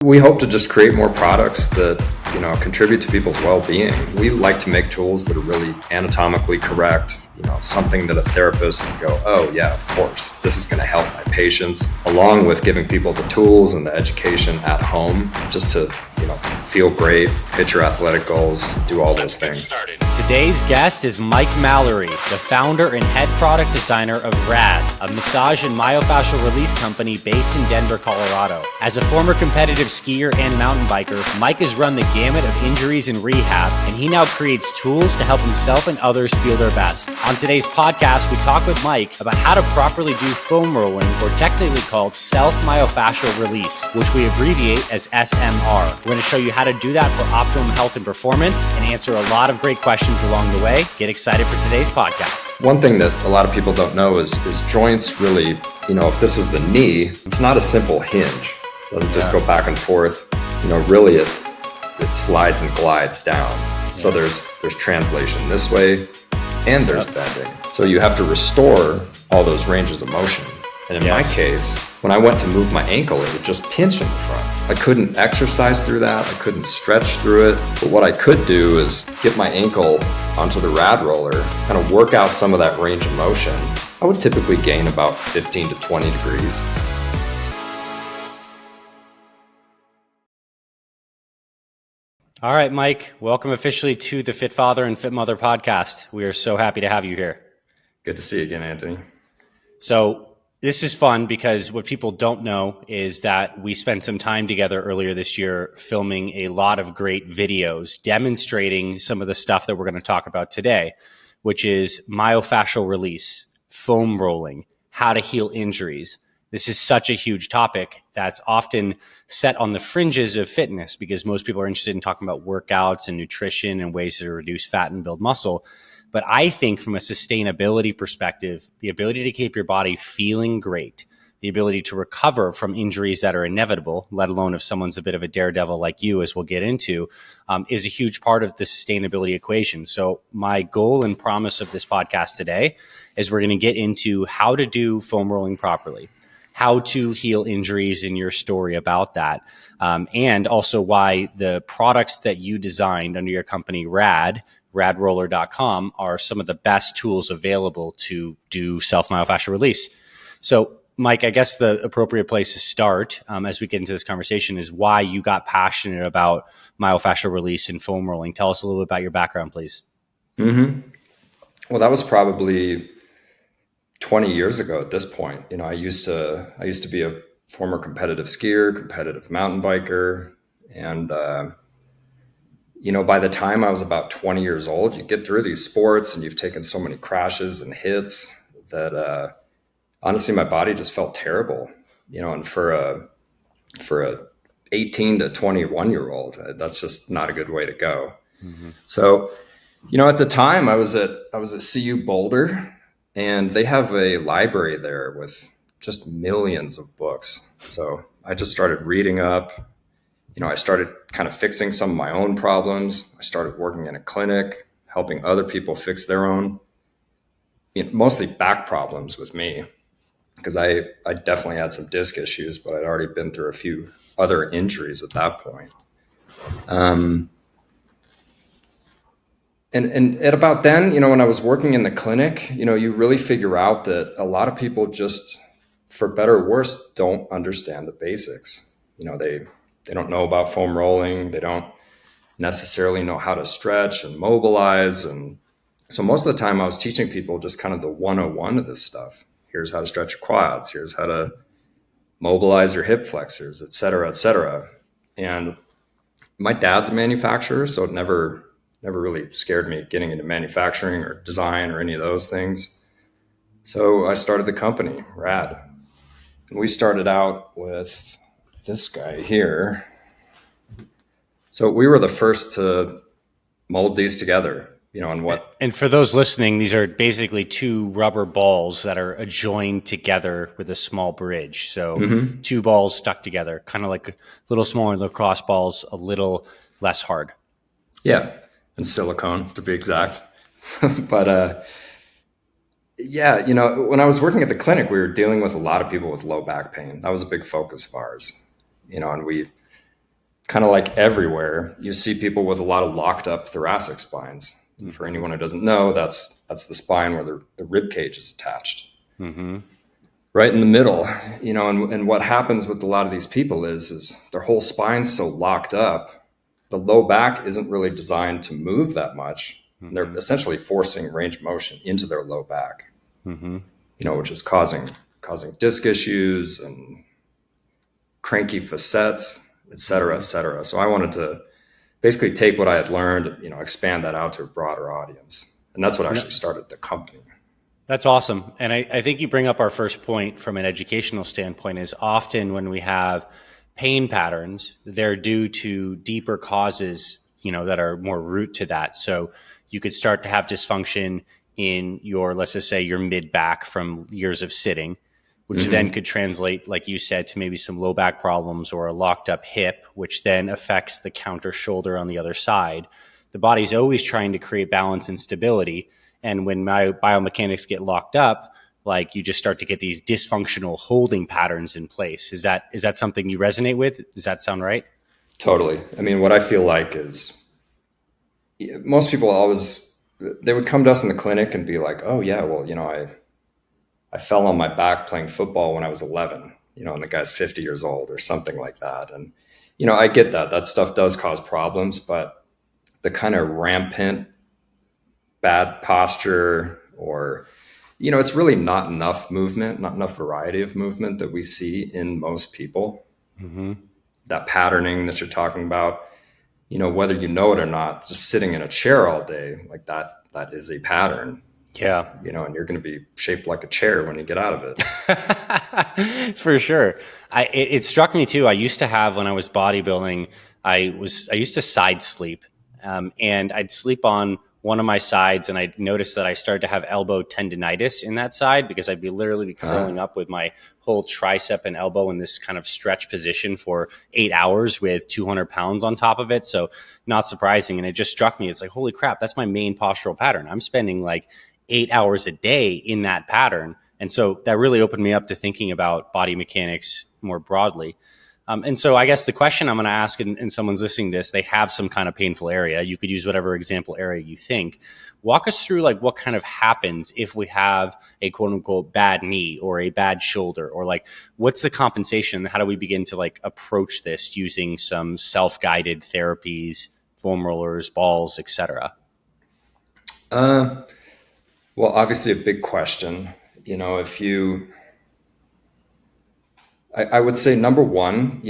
We hope to just create more products that, contribute to people's well-being. We like to make tools that are really anatomically correct, something that a therapist would go, oh yeah, of course, this is going to help my patients, along with giving people the tools and the education at home just to, feel great, hit your athletic goals, do all those things. Today's guest is Mike Mallory, the founder and head product designer of RAD, a massage and myofascial release company based in Denver, Colorado. As a former competitive skier and mountain biker, Mike has run the gamut of injuries in rehab, and he now creates tools to help himself and others feel their best. On today's podcast, we talk with Mike about how to properly do foam rolling, or technically called Self-Myofascial release, which we abbreviate as SMR. We're going to show you how to do that for optimum health and performance and answer a lot of great questions along the way. Get excited for today's podcast. One thing that a lot of people don't know is joints really, if this was the knee, it's not a simple hinge. It doesn't just go back and forth. Really it slides and glides down. So there's translation this way and there's bending. So you have to restore all those ranges of motion. And in my case, when I went to move my ankle, it would just pinch in the front. I couldn't exercise through that. I couldn't stretch through it. But what I could do is get my ankle onto the RAD roller, kind of work out some of that range of motion. I would typically gain about 15 to 20 degrees. All right, Mike, welcome officially to the Fit Father and Fit Mother podcast. We are so happy to have you here. Good to see you again, Anthony. So this is fun because what people don't know is that we spent some time together earlier this year filming a lot of great videos demonstrating some of the stuff that we're going to talk about today, which is myofascial release, foam rolling, how to heal injuries. This is such a huge topic that's often set on the fringes of fitness because most people are interested in talking about workouts and nutrition and ways to reduce fat and build muscle. But I think from a sustainability perspective, the ability to keep your body feeling great, the ability to recover from injuries that are inevitable, let alone if someone's a bit of a daredevil like you, as we'll get into, is a huge part of the sustainability equation. So my goal and promise of this podcast today is we're going to get into how to do foam rolling properly, how to heal injuries in your story about that, and also why the products that you designed under your company, radroller.com, are some of the best tools available to do self-myofascial release. So, Mike, I guess the appropriate place to start as we get into this conversation is why you got passionate about myofascial release and foam rolling. Tell us a little bit about your background, please. Mm-hmm. Well, that was probably 20 years ago at this point. I used to be a former competitive skier, competitive mountain biker, and by the time I was about 20 years old, you get through these sports and you've taken so many crashes and hits that honestly, my body just felt terrible. And for a 18 to 21 year old, that's just not a good way to go. Mm-hmm. So, at the time I was at CU Boulder, and they have a library there with just millions of books. So I just started reading up. I started kind of fixing some of my own problems. I started working in a clinic, helping other people fix their own, mostly back problems with me, because I definitely had some disc issues, but I'd already been through a few other injuries at that point. And at about then, when I was working in the clinic, you really figure out that a lot of people just, for better or worse, don't understand the basics. They don't know about foam rolling. They don't necessarily know how to stretch and mobilize. And so most of the time I was teaching people just kind of the 101 of this stuff. Here's how to stretch your quads. Here's how to mobilize your hip flexors, et cetera, et cetera. And my dad's a manufacturer, so it never really scared me getting into manufacturing or design or any of those things. So I started the company, RAD. And we started out with this guy here. So we were the first to mold these together, and what. And for those listening, these are basically two rubber balls that are adjoined together with a small bridge. So two balls stuck together, kind of like a little smaller lacrosse balls, a little less hard. Yeah. And silicone, to be exact. But when I was working at the clinic, we were dealing with a lot of people with low back pain. That was a big focus of ours, and we kind of like everywhere, you see people with a lot of locked up thoracic spines. And for Mm-hmm. anyone who doesn't know, that's the spine where the rib cage is attached. Mm-hmm. Right in the middle, and what happens with a lot of these people is their whole spine's so locked up, the low back isn't really designed to move that much. And they're Mm-hmm. essentially forcing range of motion into their low back, Mm-hmm. which is causing disc issues and cranky facets, et cetera, et Mm-hmm. cetera. So I wanted to basically take what I had learned, expand that out to a broader audience. And that's what actually started the company. That's awesome. And I think you bring up our first point from an educational standpoint is often when we have pain patterns, they're due to deeper causes, that are more root to that. So you could start to have dysfunction in your, let's just say your mid back from years of sitting, which then could translate, like you said, to maybe some low back problems or a locked up hip, which then affects the counter shoulder on the other side. The body's always trying to create balance and stability. And when my biomechanics get locked up, like you just start to get these dysfunctional holding patterns in place. Is that something you resonate with? Does that sound right? Totally. I mean, what I feel like is most people they would come to us in the clinic and be like, oh yeah, well, I fell on my back playing football when I was 11, and the guy's 50 years old or something like that. And, I get that stuff does cause problems, but the kind of rampant bad posture or, it's really not enough movement, not enough variety of movement that we see in most people. Mm-hmm. That patterning that you're talking about, whether you know it or not, just sitting in a chair all day like that is a pattern. Yeah. And you're going to be shaped like a chair when you get out of it. For sure. It struck me too. I used to have, when I was bodybuilding, I used to side sleep, and I'd sleep on one of my sides, and I noticed that I started to have elbow tendinitis in that side because I'd literally be curling up with my whole tricep and elbow in this kind of stretch position for 8 hours with 200 pounds on top of it. So not surprising. And it just struck me. It's like, holy crap, that's my main postural pattern. I'm spending like 8 hours a day in that pattern. And so that really opened me up to thinking about body mechanics more broadly. And so I guess the question I'm going to ask, and someone's listening to this, they have some kind of painful area. You could use whatever example area you think. Walk us through like what kind of happens if we have a quote unquote bad knee or a bad shoulder, or like what's the compensation? How do we begin to like approach this using some self-guided therapies, foam rollers, balls, etc.? Well, obviously a big question. If I would say number one,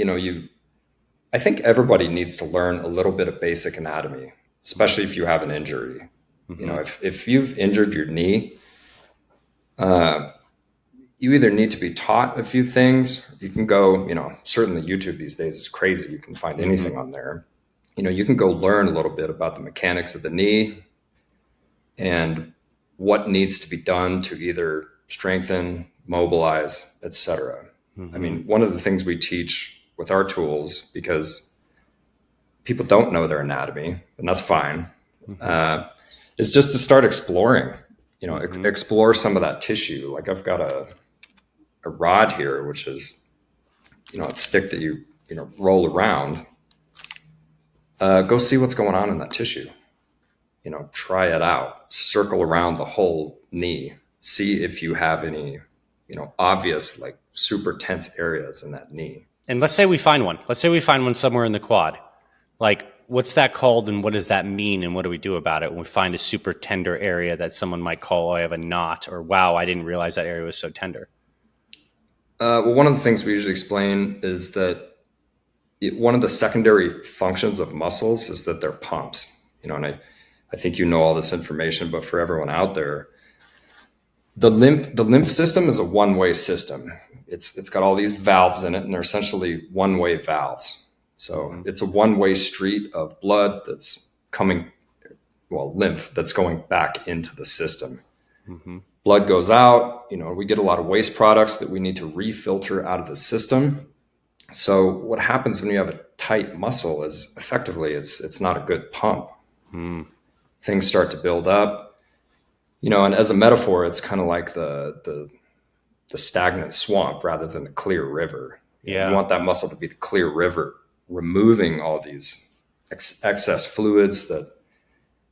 I think everybody needs to learn a little bit of basic anatomy, especially if you have an injury. Mm-hmm. If you've injured your knee, you either need to be taught a few things. You can go, certainly YouTube these days is crazy. You can find anything on there. You can go learn a little bit about the mechanics of the knee and what needs to be done to either strengthen, mobilize, etc. I mean, one of the things we teach with our tools, because people don't know their anatomy, and that's fine, is just to start exploring, explore some of that tissue. Like I've got a rod here, which is, a stick that you roll around. Go see what's going on in that tissue. Try it out, circle around the whole knee, see if you have any, obvious, like super tense areas in that knee. And let's say we find one. Let's say we find one somewhere in the quad. Like, what's that called, and what does that mean, and what do we do about it when we find a super tender area that someone might call, oh, I have a knot, or wow, I didn't realize that area was so tender? Well, one of the things we usually explain is that one of the secondary functions of muscles is that they're pumps. And I think all this information, but for everyone out there, the lymph system is a one-way system. It's got all these valves in it, and they're essentially one-way valves. So it's a one-way street of blood that's lymph that's going back into the system. Mm-hmm. Blood goes out, we get a lot of waste products that we need to refilter out of the system. So what happens when you have a tight muscle is effectively it's not a good pump. Things start to build up, and as a metaphor, it's kind of like the stagnant swamp rather than the clear river. Yeah. You want that muscle to be the clear river removing all these excess fluids that,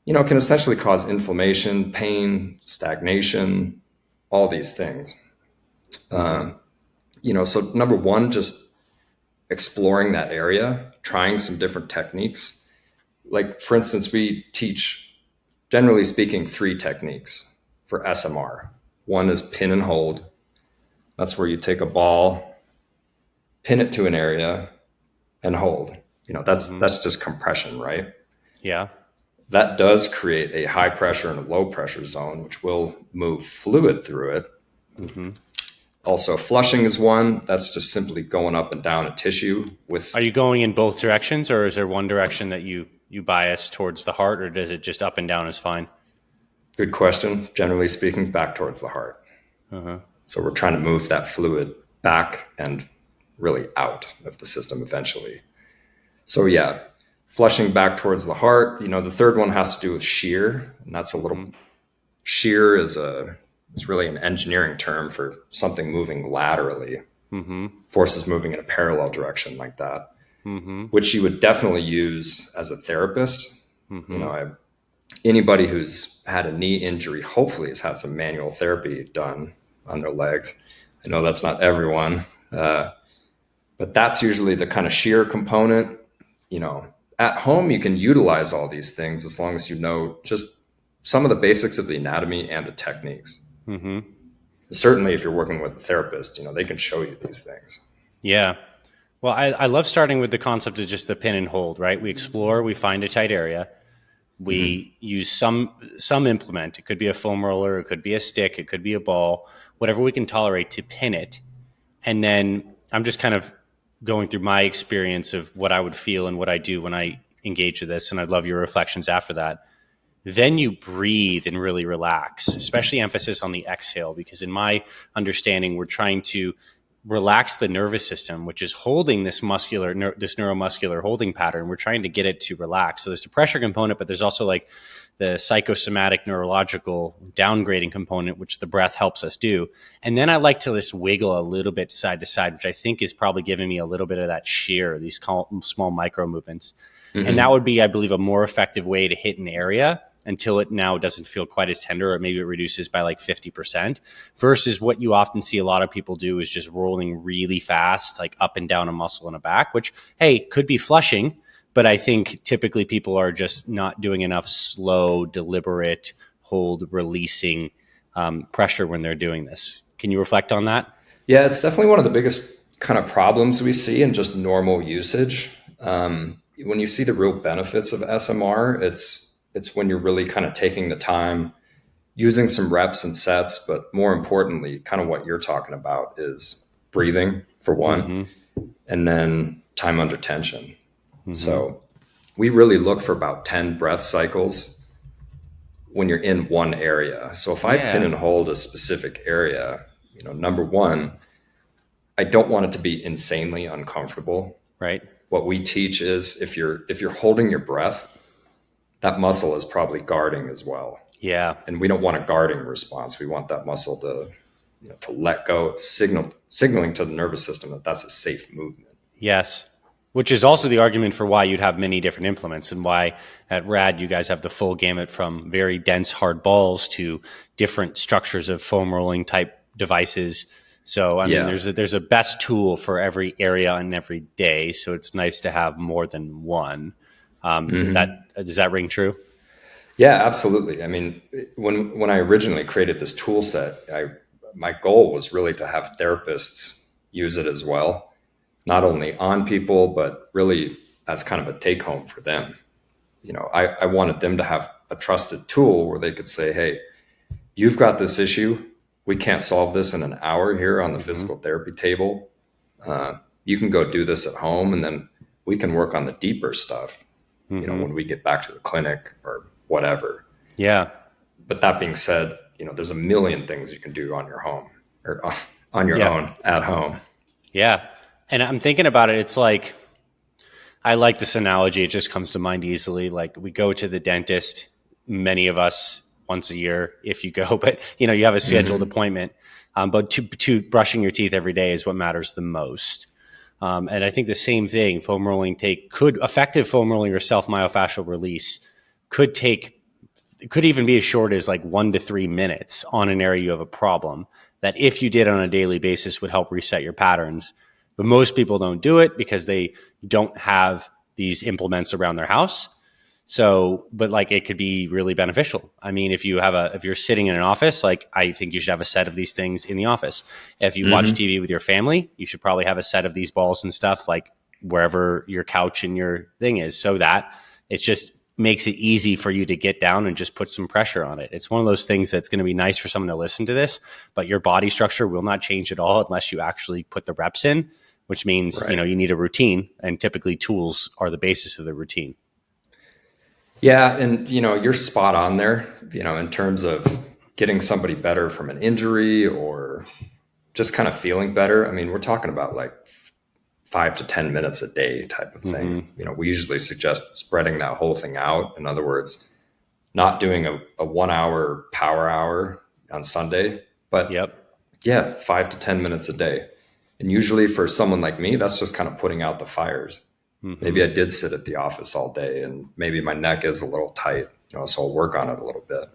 can essentially cause inflammation, pain, stagnation, all these things. So number one, just exploring that area, trying some different techniques. Like, for instance, we teach, generally speaking, 3 techniques for SMR. One is pin and hold. That's where you take a ball, pin it to an area, and hold. That's just compression, right? Yeah. That does create a high pressure and a low pressure zone, which will move fluid through it. Also, flushing is one. That's just simply going up and down a tissue with. Are you going in both directions, or is there one direction that you bias towards the heart, or does it just up and down is fine? Good question. Generally speaking, back towards the heart. So we're trying to move that fluid back and really out of the system eventually. So yeah, flushing back towards the heart. The third one has to do with shear, and that's a little. Shear is really an engineering term for something moving laterally, forces moving in a parallel direction like that, which you would definitely use as a therapist. Anybody who's had a knee injury hopefully has had some manual therapy done on their legs. I know that's not everyone, but that's usually the kind of shear component. At home, you can utilize all these things as long as you know just some of the basics of the anatomy and the techniques. Certainly, if you're working with a therapist, they can show you these things. Yeah. Well, I love starting with the concept of just the pin and hold, right? We explore, we find a tight area. We use some implement. It could be a foam roller, it could be a stick, it could be a ball, whatever we can tolerate to pin it. And then I'm just kind of going through my experience of what I would feel and what I do when I engage with this. And I'd love your reflections after that. Then you breathe and really relax, especially emphasis on the exhale, because in my understanding, we're trying to relax the nervous system, which is holding this neuromuscular holding pattern. We're trying to get it to relax. So there's a pressure component, but there's also like the psychosomatic neurological downgrading component, which the breath helps us do. And then I like to just wiggle a little bit side to side, which I think is probably giving me a little bit of that shear, these small micro movements. And that would be, I believe, a more effective way to hit an area until it now doesn't feel quite as tender, or maybe it reduces by like 50%, versus what you often see a lot of people do is just rolling really fast, like up and down a muscle in a back, which, hey, could be flushing, but I think typically people are just not doing enough slow, deliberate, hold, releasing pressure when they're doing this. Can you reflect on that? Yeah, it's definitely one of the biggest kind of problems we see in just normal usage. When you see the real benefits of SMR, it's when you're really kind of taking the time, using some reps and sets, but more importantly, kind of what you're talking about is breathing for one, and then time under tension. So we really look for about 10 breath cycles when you're in one area. So if I pin and hold a specific area, number one, I don't want it to be insanely uncomfortable. Right. What we teach is if you're holding your breath, that muscle is probably guarding as well. Yeah. And we don't want a guarding response. We want that muscle to let go, signaling to the nervous system that that's a safe movement. Yes. Which is also the argument for why you'd have many different implements, and why at RAD you guys have the full gamut from very dense hard balls to different structures of foam rolling type devices. So, I mean, there's a best tool for every area and every day. So it's nice to have more than one. Does that ring true? Yeah, absolutely. I mean, when I originally created this tool set, my goal was really to have therapists use it as well, not only on people, but really as kind of a take home for them. I wanted them to have a trusted tool where they could say, hey, you've got this issue. We can't solve this in an hour here on the physical therapy table. You can go do this at home, and then we can work on the deeper stuff, when we get back to the clinic or whatever. Yeah. But that being said, there's a million things you can do on your home or on your own at home. Yeah. And I'm thinking about it. It's like, I like this analogy. It just comes to mind easily. Like, we go to the dentist, many of us once a year, if you go, but you have a scheduled appointment. But to brushing your teeth every day is what matters the most. And I think the same thing, foam rolling effective foam rolling or self-myofascial release could even be as short as like 1 to 3 minutes on an area you have a problem, that if you did on a daily basis would help reset your patterns. But most people don't do it because they don't have these implements around their house. So, but like it could be really beneficial. I mean, if you're sitting in an office, like I think you should have a set of these things in the office. If you watch TV with your family, you should probably have a set of these balls and stuff like wherever your couch and your thing is, so that it just makes it easy for you to get down and just put some pressure on it. It's one of those things that's going to be nice for someone to listen to this, but your body structure will not change at all unless you actually put the reps in, which means, you need a routine, and typically tools are the basis of the routine. Yeah, and you're spot on there, in terms of getting somebody better from an injury or just kind of feeling better. I mean, we're talking about like 5 to 10 minutes a day type of thing. We usually suggest spreading that whole thing out. In other words, not doing a 1 hour power hour on Sunday, but 5 to 10 minutes a day. And usually for someone like me, that's just kind of putting out the fires. Maybe I did sit at the office all day and maybe my neck is a little tight, so I'll work on it a little bit.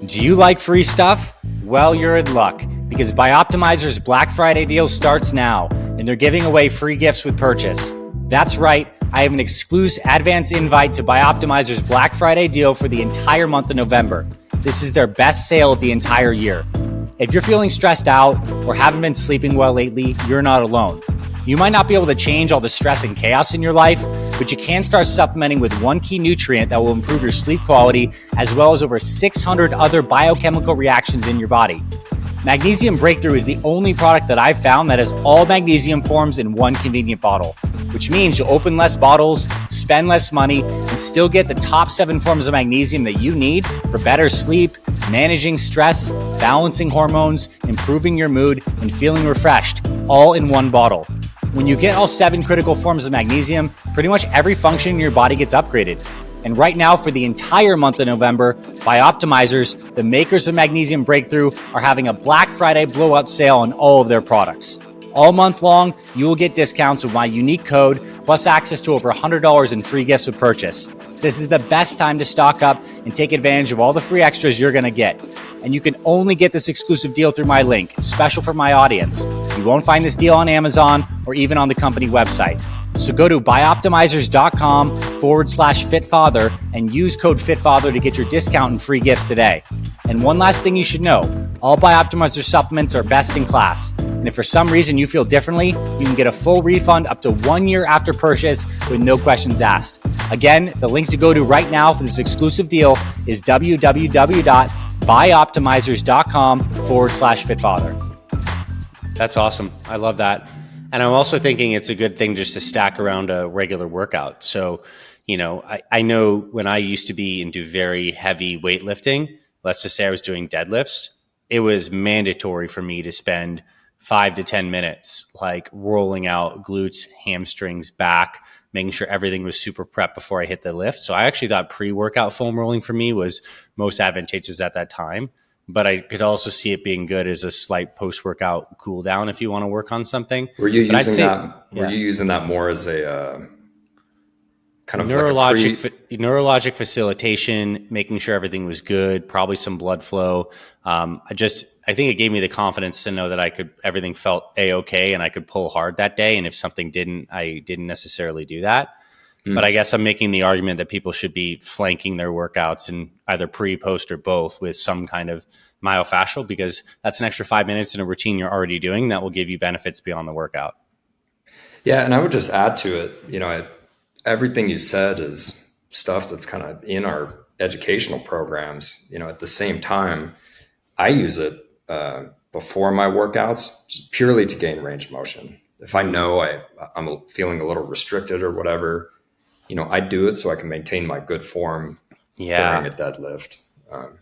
Do you like free stuff? Well, you're in luck, because Bioptimizer's Black Friday deal starts now, and they're giving away free gifts with purchase. That's right, I have an exclusive advance invite to Bioptimizer's Black Friday deal for the entire month of November. This is their best sale of the entire year. If you're feeling stressed out or haven't been sleeping well lately, you're not alone. You might not be able to change all the stress and chaos in your life, but you can start supplementing with one key nutrient that will improve your sleep quality, as well as over 600 other biochemical reactions in your body. Magnesium Breakthrough is the only product that I've found that has all magnesium forms in one convenient bottle, which means you'll open less bottles, spend less money, and still get the top 7 forms of magnesium that you need for better sleep, managing stress, balancing hormones, improving your mood, and feeling refreshed, all in one bottle. When you get all 7 critical forms of magnesium, pretty much every function in your body gets upgraded. And right now, for the entire month of November, Bioptimizers, the makers of Magnesium Breakthrough, are having a Black Friday blowout sale on all of their products. All month long, you will get discounts with my unique code, plus access to over $100 in free gifts with purchase. This is the best time to stock up and take advantage of all the free extras you're going to get. And you can only get this exclusive deal through my link, special for my audience. You won't find this deal on Amazon or even on the company website. So go to bioptimizers.com/fitfather and use code FITFATHER to get your discount and free gifts today. And one last thing you should know, all Bioptimizer supplements are best in class. And if for some reason you feel differently, you can get a full refund up to 1 year after purchase with no questions asked. Again, the link to go to right now for this exclusive deal is www.bioptimizers.com/fitfather. That's awesome. I love that. And I'm also thinking it's a good thing just to stack around a regular workout. So, I know when I used to be into very heavy weightlifting, let's just say I was doing deadlifts, it was mandatory for me to spend 5 to 10 minutes, like rolling out glutes, hamstrings, back, making sure everything was super prepped before I hit the lift. So I actually thought pre-workout foam rolling for me was most advantageous at that time. But I could also see it being good as a slight post-workout cool down if you want to work on something. Were you using that more as a kind of neurologic facilitation, making sure everything was good, probably some blood flow. I think it gave me the confidence to know that everything felt A-okay and I could pull hard that day. And if something didn't, I didn't necessarily do that. But I guess I'm making the argument that people should be flanking their workouts in either pre, post, or both with some kind of myofascial, because that's an extra 5 minutes in a routine you're already doing that will give you benefits beyond the workout. Yeah, and I would just add to it, everything you said is stuff that's kind of in our educational programs. At the same time, I use it before my workouts just purely to gain range of motion. If I know I'm feeling a little restricted or whatever, I do it so I can maintain my good form during a deadlift. And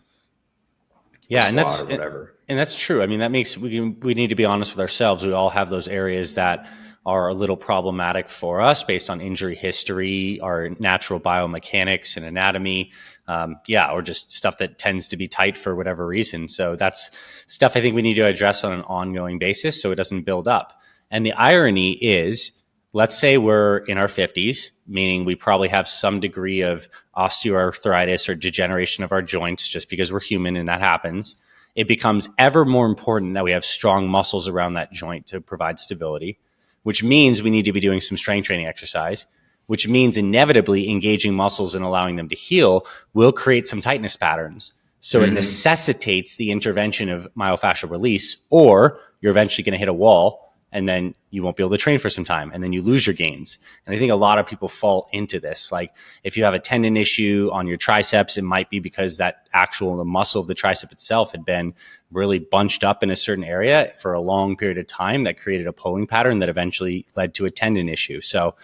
that's true. I mean, that makes we need to be honest with ourselves. We all have those areas that are a little problematic for us based on injury history, our natural biomechanics and anatomy, or just stuff that tends to be tight for whatever reason. So that's stuff I think we need to address on an ongoing basis so it doesn't build up. And the irony is, let's say we're in our 50s, meaning we probably have some degree of osteoarthritis or degeneration of our joints just because we're human and that happens. It becomes ever more important that we have strong muscles around that joint to provide stability, which means we need to be doing some strength training exercise, which means inevitably engaging muscles and allowing them to heal will create some tightness patterns. So it necessitates the intervention of myofascial release, or you're eventually going to hit a wall and then you won't be able to train for some time and then you lose your gains. And I think a lot of people fall into this. Like if you have a tendon issue on your triceps, it might be because the muscle of the tricep itself had been really bunched up in a certain area for a long period of time that created a pulling pattern that eventually led to a tendon issue. So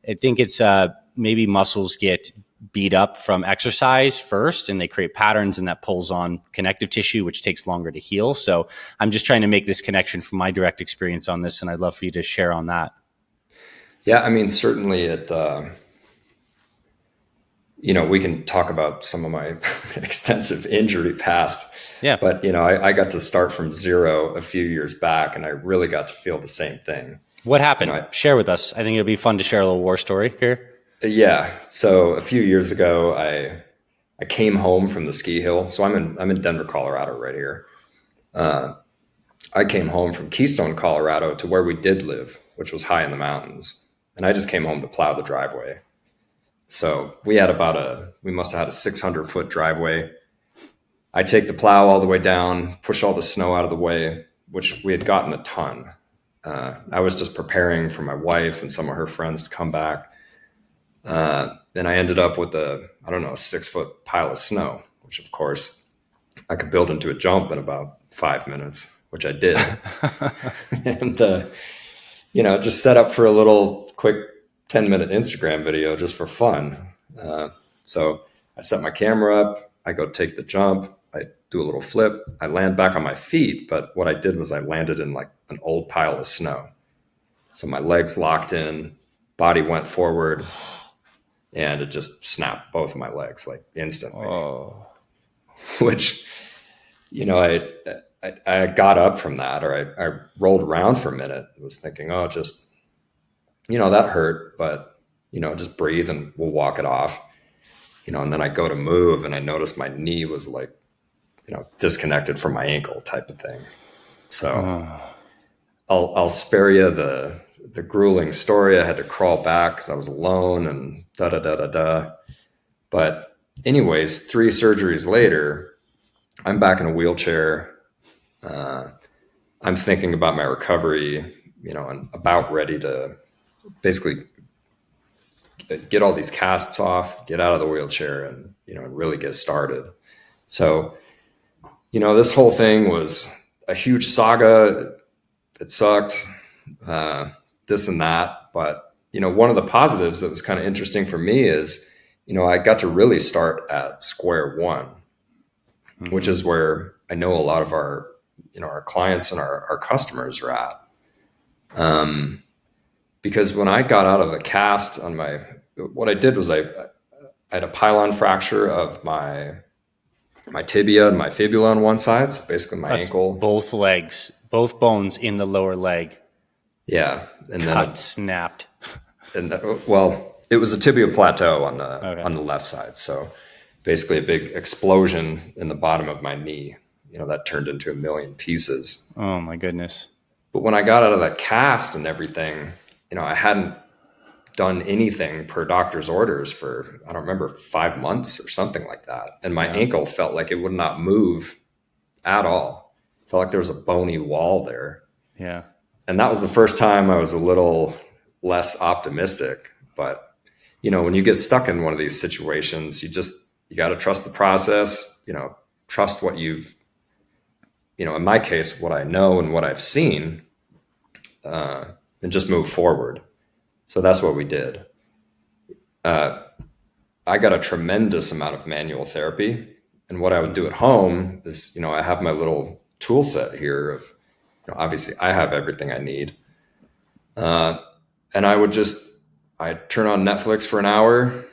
I think it's maybe muscles get beat up from exercise first and they create patterns, and that pulls on connective tissue, which takes longer to heal. So I'm just trying to make this connection from my direct experience on this, and I'd love for you to share on that. Yeah, I mean, certainly it, we can talk about some of my extensive injury past. Yeah. But, I got to start from zero a few years back, and I really got to feel the same thing. What happened? Share with us. I think it'd be fun to share a little war story here. Yeah. So a few years ago, I came home from the ski hill. So I'm in Denver, Colorado, right here. I came home from Keystone, Colorado, to where we did live, which was high in the mountains, and I just came home to plow the driveway. So we must have had a 600-foot driveway. I take the plow all the way down, push all the snow out of the way, which we had gotten a ton. I was just preparing for my wife and some of her friends to come back. Then I ended up with a 6-foot pile of snow, which of course I could build into a jump in about 5 minutes, which I did. And, just set up for a little quick 10-minute Instagram video just for fun. So I set my camera up, I go take the jump, I do a little flip, I land back on my feet. But what I did was I landed in like an old pile of snow. So my legs locked in, body went forward, and it just snapped both of my legs like instantly. Oh. Which, I got up from that, or I rolled around for a minute. I was thinking, that hurt, but, just breathe and we'll walk it off. And then I go to move and I noticed my knee was like, disconnected from my ankle type of thing. So I'll spare you the grueling story. I had to crawl back because I was alone and da-da-da-da-da. But anyways, 3 surgeries later, I'm back in a wheelchair. I'm thinking about my recovery, and about ready to basically get all these casts off, get out of the wheelchair and, really get started. So, this whole thing was a huge saga. It sucked, this and that. But, one of the positives that was kind of interesting for me is, I got to really start at square one, which is where I know a lot of our clients and our customers are at. Because when I got out of the cast on what I did was I had a pylon fracture of my tibia and my fibula on one side. So basically my ankle. Both legs, both bones in the lower leg. Yeah. And then it snapped. And it was a tibia plateau on the left side. So basically a big explosion in the bottom of my knee, that turned into a million pieces. Oh my goodness. But when I got out of that cast and everything, I hadn't done anything per doctor's orders for, I don't remember, 5 months or something like that. And my ankle felt like it would not move at all. Felt like there was a bony wall there. Yeah. And that was the first time I was a little less optimistic. But, when you get stuck in one of these situations, you got to trust the process, trust what you've, in my case, what I know and what I've seen, and just move forward. So that's what we did. I got a tremendous amount of manual therapy. And what I would do at home is, I have my little tool set here of, obviously I have everything I need. And I'd turn on Netflix for an hour,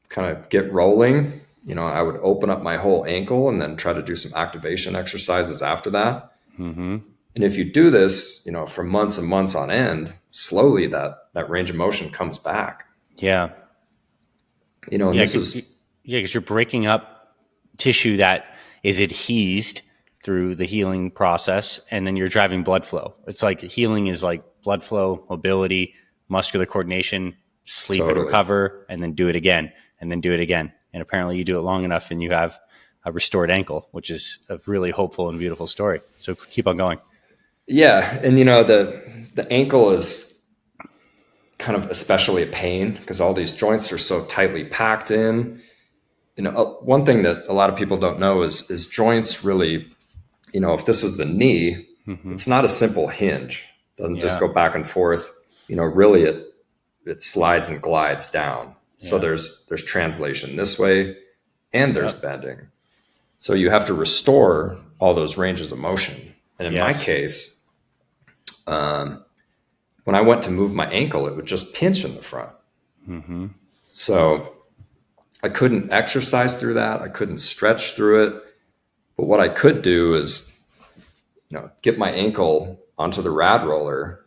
kind of get rolling. I would open up my whole ankle and then try to do some activation exercises after that. Mm-hmm. And if you do this, for months and months on end, slowly that range of motion comes back. Yeah. And Yeah. this is, Because you're breaking up tissue that is adhesed through the healing process, and then you're driving blood flow. It's like healing is like blood flow, mobility, muscular coordination, sleep and totally. recover, and then do it again, and then do it again. And apparently you do it long enough and you have a restored ankle, which is a really hopeful and beautiful story. So keep on going. Yeah. And the ankle is kind of especially a pain because all these joints are so tightly packed in. One thing that a lot of people don't know is joints really, if this was the knee, it's not a simple hinge. It doesn't just Yeah. go back and forth. Really it slides and glides down. So Yeah. there's translation this way and there's Yep. bending. So you have to restore all those ranges of motion. And in my Yes. case, when I went to move my ankle, it would just pinch in the front. So I couldn't exercise through that. I couldn't stretch through it. But what I could do is, get my ankle onto the RAD roller,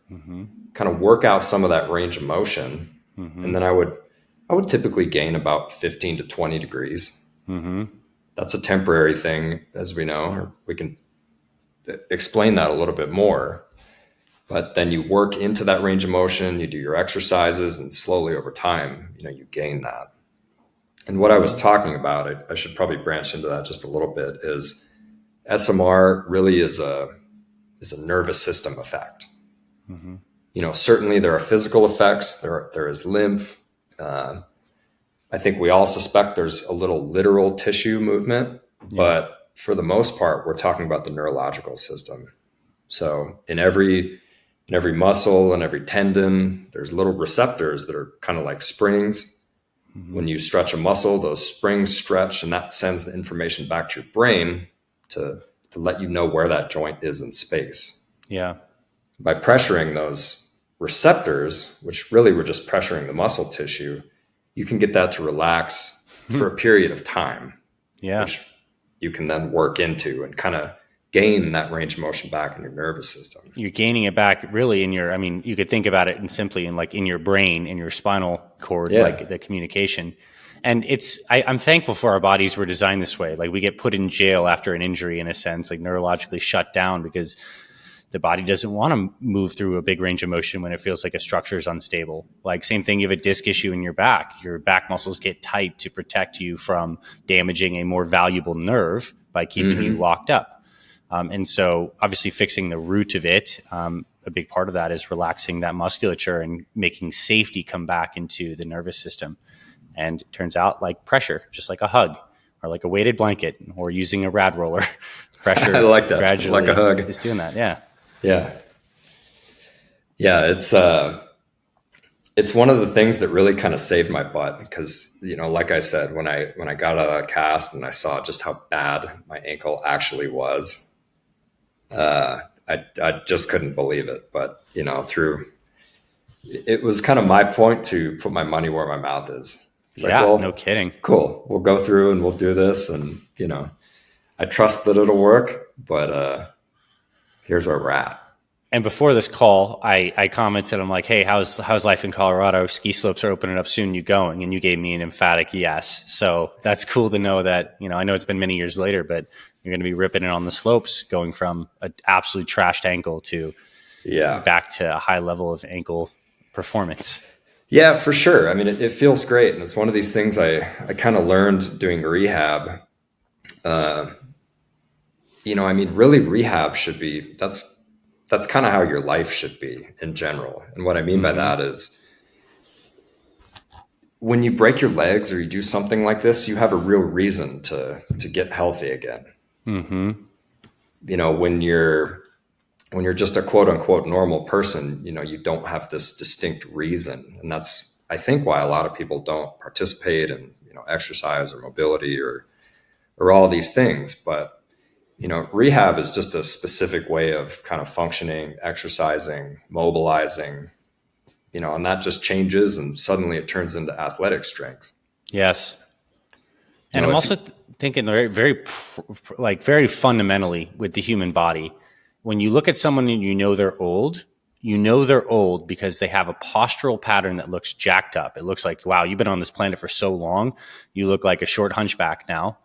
kind of work out some of that range of motion. And then I would typically gain about 15 to 20 degrees. That's a temporary thing, as we know, or we can explain that a little bit more. But then you work into that range of motion, you do your exercises, and slowly over time, you gain that. And what I was talking about, I should probably branch into that just a little bit, is SMR really is a nervous system effect. Certainly there are physical effects. There is lymph. I think we all suspect there's a little literal tissue movement, but for the most part, we're talking about the neurological system. So in every muscle and every tendon, there's little receptors that are kind of like springs. When you stretch a muscle, those springs stretch, and that sends the information back to your brain to let you know where that joint is in space. Yeah. By pressuring those receptors, which really were just pressuring the muscle tissue, you can get that to relax for a period of time, which you can then work into and kind of gain that range of motion back in your nervous system. You're gaining it back really you could think about it in your brain, in your spinal cord, like the communication. And I'm thankful for our bodies were designed this way. Like we get put in jail after an injury in a sense, like neurologically shut down because the body doesn't want to move through a big range of motion when it feels like a structure is unstable. Like same thing, you have a disc issue in your back muscles get tight to protect you from damaging a more valuable nerve by keeping you locked up. And so obviously fixing the root of it, a big part of that is relaxing that musculature and making safety come back into the nervous system. And it turns out like pressure, just like a hug or like a weighted blanket or using a RAD roller, pressure I like that. gradually Like a hug. is doing that. Yeah. Yeah. Yeah. It's one of the things that really kind of saved my butt because, like I said, when I got out of that cast and I saw just how bad my ankle actually was, I just couldn't believe it. But, it was kind of my point to put my money where my mouth is. It's like, well, no kidding. Cool. We'll go through and we'll do this. And, I trust that it'll work, but here's where we're at. And before this call, I commented, I'm like, hey, how's life in Colorado? Ski slopes are opening up soon. You going? And you gave me an emphatic yes. So that's cool to know that, I know it's been many years later, but you're going to be ripping it on the slopes, going from an absolutely trashed ankle to back to a high level of ankle performance. Yeah, for sure. I mean, it feels great. And it's one of these things I kind of learned doing rehab. Really rehab should be, that's kind of how your life should be in general. And what I mean by that is when you break your legs or you do something like this, you have a real reason to get healthy again. When you're just a quote unquote normal person, you don't have this distinct reason. And that's, I think, why a lot of people don't participate in, exercise or mobility or all these things. But rehab is just a specific way of kind of functioning, exercising, mobilizing, and that just changes and suddenly it turns into athletic strength. Yes. And I'm also thinking very, very, very fundamentally with the human body, when you look at someone and you know they're old because they have a postural pattern that looks jacked up. It looks like, wow, you've been on this planet for so long. You look like a short hunchback now.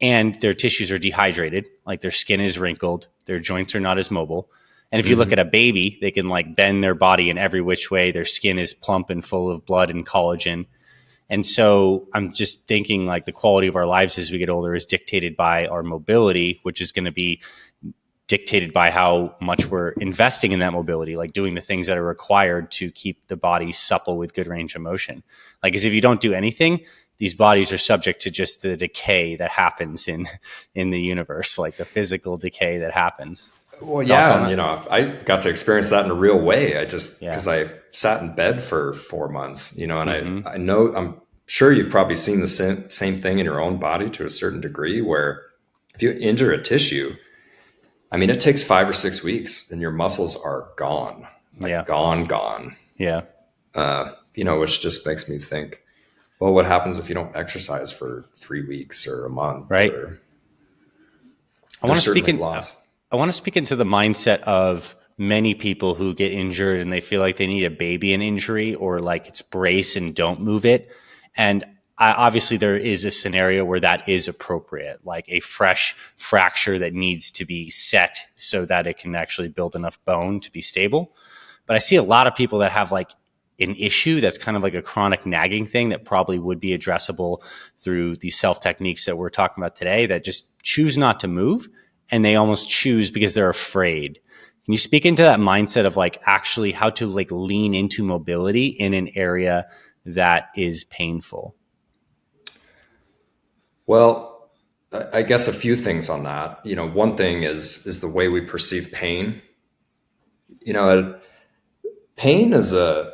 And their tissues are dehydrated, like their skin is wrinkled, their joints are not as mobile. And if you look at a baby, they can like bend their body in every which way. Their skin is plump and full of blood and collagen. And so I'm just thinking like the quality of our lives as we get older is dictated by our mobility, which is going to be dictated by how much we're investing in that mobility, like doing the things that are required to keep the body supple with good range of motion. Like, as if you don't do anything, these bodies are subject to just the decay that happens in the universe, like the physical decay that happens. Well, Thoughts yeah, on and that? I got to experience that in a real way. Yeah. Because I sat in bed for 4 months, and Mm-hmm. I know, I'm sure you've probably seen the same thing in your own body to a certain degree, where if you injure a tissue, I mean, it takes 5 or 6 weeks and your muscles are gone, like Yeah. gone, Yeah. which just makes me think, well, what happens if you don't exercise for 3 weeks or a month, Right. or I want there's to speak certainly in. loss. I want to speak into the mindset of many people who get injured and they feel like they need a baby in injury, or like it's brace and don't move it. And obviously there is a scenario where that is appropriate, like a fresh fracture that needs to be set so that it can actually build enough bone to be stable. But I see a lot of people that have like an issue that's kind of like a chronic nagging thing that probably would be addressable through these self techniques that we're talking about today, that just choose not to move, and they almost choose because they're afraid. Can you speak into that mindset of like actually how to like lean into mobility in an area that is painful? Well, I guess a few things on that. One thing is the way we perceive pain. You know, pain is a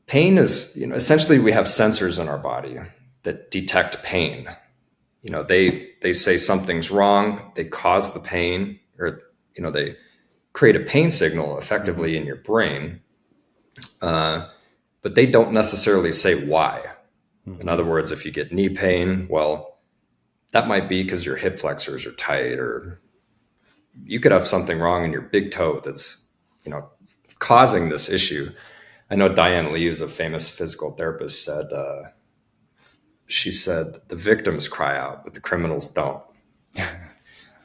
pain is essentially, we have sensors in our body that detect pain. They say something's wrong, they cause the pain, or they create a pain signal Mm-hmm. effectively in your brain, but they don't necessarily say why. In Mm-hmm. other words, if you get knee pain, well, that might be because your hip flexors are tight, or you could have something wrong in your big toe that's causing this issue. I know Diane Lee, who's a famous physical therapist, she said the victims cry out, but the criminals don't.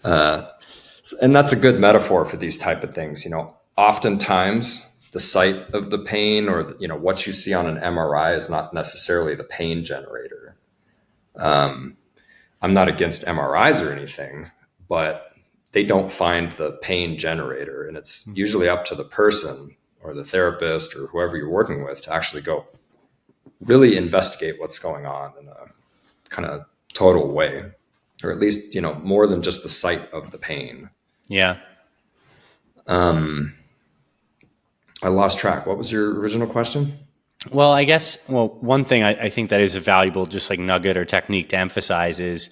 And that's a good metaphor for these type of things. Oftentimes the site of the pain, or what you see on an MRI, is not necessarily the pain generator. I'm not against MRIs or anything, but they don't find the pain generator, and it's usually up to the person or the therapist or whoever you're working with to actually go really investigate what's going on in a kind of total way, or at least more than just the site of the pain. Yeah. I lost track. What was your original question? Well, I guess, one thing I think that is a valuable, just like nugget or technique to emphasize, is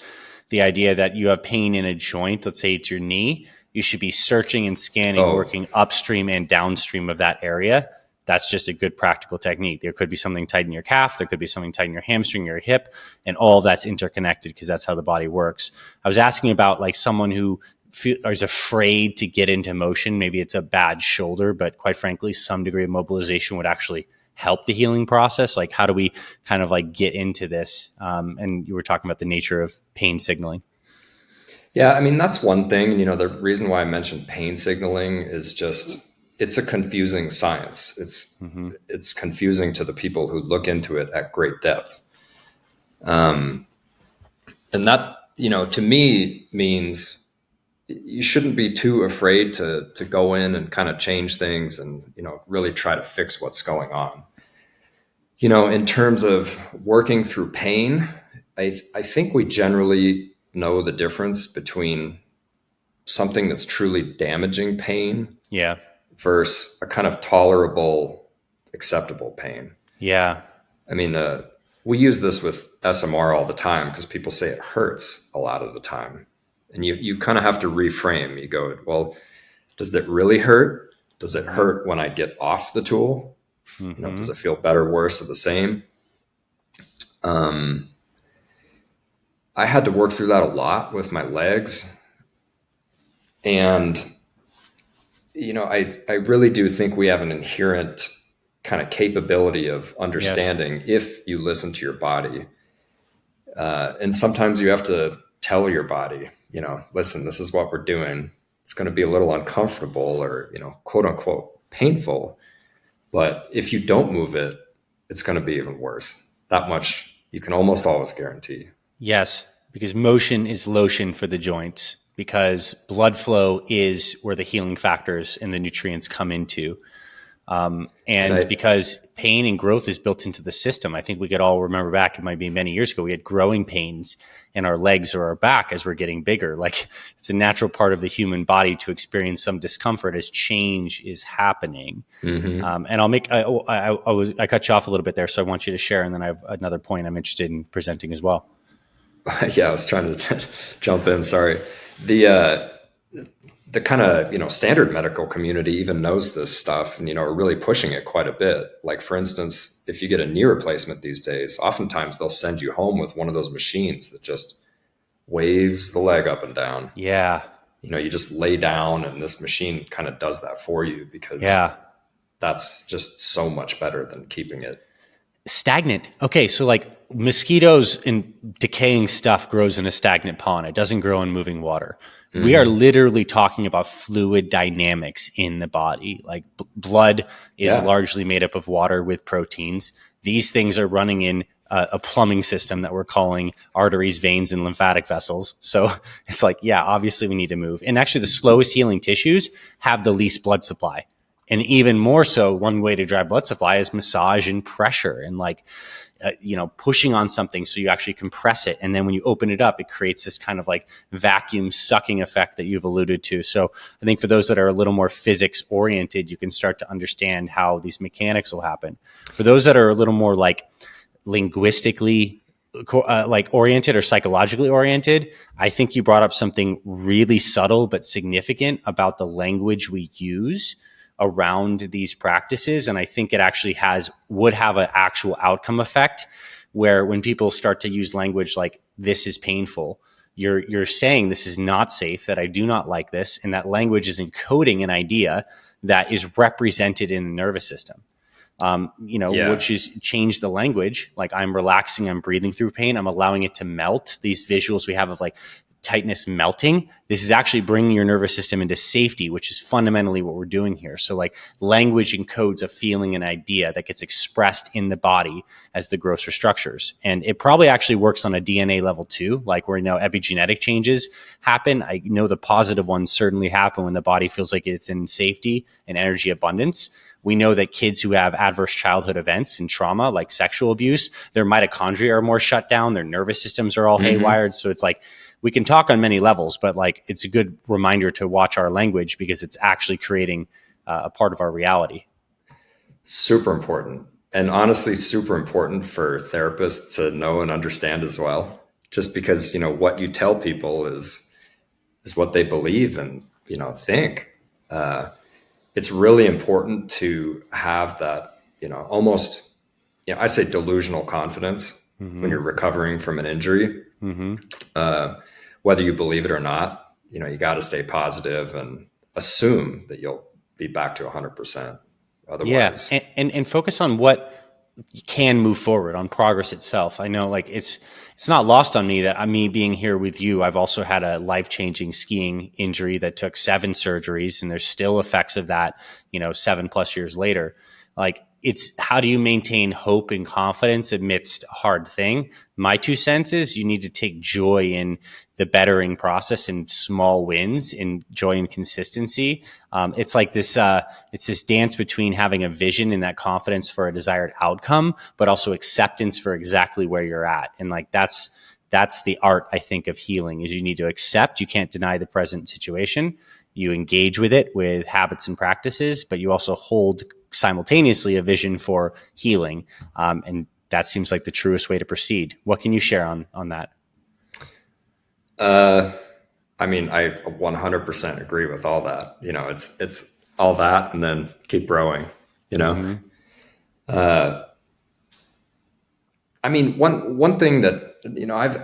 the idea that you have pain in a joint. Let's say it's your knee. You should be searching and scanning, Oh, working upstream and downstream of that area. That's just a good practical technique. There could be something tight in your calf. There could be something tight in your hamstring, your hip, and all that's interconnected because that's how the body works. I was asking about like someone who is afraid to get into motion. Maybe it's a bad shoulder, but quite frankly, some degree of mobilization would actually help the healing process. Like, how do we kind of like get into this? And you were talking about the nature of pain signaling. yeah. I mean, that's one thing. The reason why I mentioned pain signaling is just it's a confusing science. It's Mm-hmm. it's confusing to the people who look into it at great depth, and that to me means you shouldn't be too afraid to go in and kind of change things and really try to fix what's going on. In terms of working through pain, I think we generally know the difference between something that's truly damaging pain Yeah. versus a kind of tolerable, acceptable pain. Yeah. I mean, we use this with SMR all the time because people say it hurts a lot of the time. And you kind of have to reframe. You go, well, does it really hurt? Does it Mm-hmm. hurt when I get off the tool? Mm-hmm. Does it feel better, worse, or the same? I had to work through that a lot with my legs. And, I really do think we have an inherent kind of capability of Yes. understanding if you listen to your body. And sometimes you have to tell your body, listen, this is what we're doing. It's going to be a little uncomfortable or, quote unquote, painful. But if you don't move it, it's going to be even worse. That much you can almost always guarantee. Yes, because motion is lotion for the joints, because blood flow is where the healing factors and the nutrients come into. And And because pain and growth is built into the system. I think we could all remember back, it might be many years ago, we had growing pains in our legs or our back as we're getting bigger. Like, it's a natural part of the human body to experience some discomfort as change is happening. mm-hmm. And I cut you off a little bit there, so I want you to share, and then I have another point I'm interested in presenting as well. Yeah, I was trying to jump in. Sorry. The kind of standard medical community even knows this stuff, and are really pushing it quite a bit. Like, for instance, if you get a knee replacement these days, oftentimes they'll send you home with one of those machines that just waves the leg up and down. Yeah. You just lay down and this machine kind of does that for you, because Yeah. that's just so much better than keeping it. Stagnant. Okay, so like mosquitoes and decaying stuff grows in a stagnant pond. It doesn't grow in moving water. We are Mm-hmm. literally talking about fluid dynamics in the body. Like blood is Yeah. largely made up of water with proteins. These things are running in a plumbing system that we're calling arteries, veins, and lymphatic vessels. So it's like, yeah, obviously we need to move. And actually, the slowest healing tissues have the least blood supply. And even more so, one way to drive blood supply is massage and pressure, and like, pushing on something so you actually compress it. And then when you open it up, it creates this kind of like vacuum sucking effect that you've alluded to. So I think for those that are a little more physics oriented, you can start to understand how these mechanics will happen. For those that are a little more like linguistically like oriented or psychologically oriented, I think you brought up something really subtle but significant about the language we use around these practices. And I think it actually would have an actual outcome effect, where when people start to use language like this is painful, you're saying this is not safe, that I do not like this. And that language is encoding an idea that is represented in the nervous system. Yeah. Which is change the language. Like, I'm relaxing, I'm breathing through pain, I'm allowing it to melt. These visuals we have of like tightness melting, this is actually bringing your nervous system into safety, which is fundamentally what we're doing here. So like, language encodes a feeling, an idea that gets expressed in the body as the grosser structures. And it probably actually works on a DNA level too, like where epigenetic changes happen. I know the positive ones certainly happen when the body feels like it's in safety and energy abundance. We know that kids who have adverse childhood events and trauma, like sexual abuse, their mitochondria are more shut down, their nervous systems are all Mm-hmm. haywired. So it's like, we can talk on many levels, but like, it's a good reminder to watch our language, because it's actually creating a part of our reality. Super important. And honestly, super important for therapists to know and understand as well. Just because, what you tell people is what they believe and, think. It's really important to have that, almost, I say delusional confidence when Mm-hmm. you're recovering from an injury. Mm-hmm. Whether you believe it or not, you got to stay positive and assume that you'll be back to 100%. Yeah, Otherwise, and focus on what can move forward, on progress itself. I know, like, it's not lost on me that me being here with you, I've also had a life-changing skiing injury that took 7 surgeries, and there's still effects of that, 7+ years later. Like, it's how do you maintain hope and confidence amidst a hard thing? My 2 cents is you need to take joy in the bettering process and small wins, and joy and consistency. It's like this. It's this dance between having a vision and that confidence for a desired outcome, but also acceptance for exactly where you're at. And like, that's the art, I think, of healing. Is you need to accept. You can't deny the present situation. You engage with it with habits and practices, but you also hold simultaneously a vision for healing. And that seems like the truest way to proceed. What can you share on that? I mean, I 100% agree with all that. It's all that, and then keep growing. You know, Mm-hmm. I mean, one thing that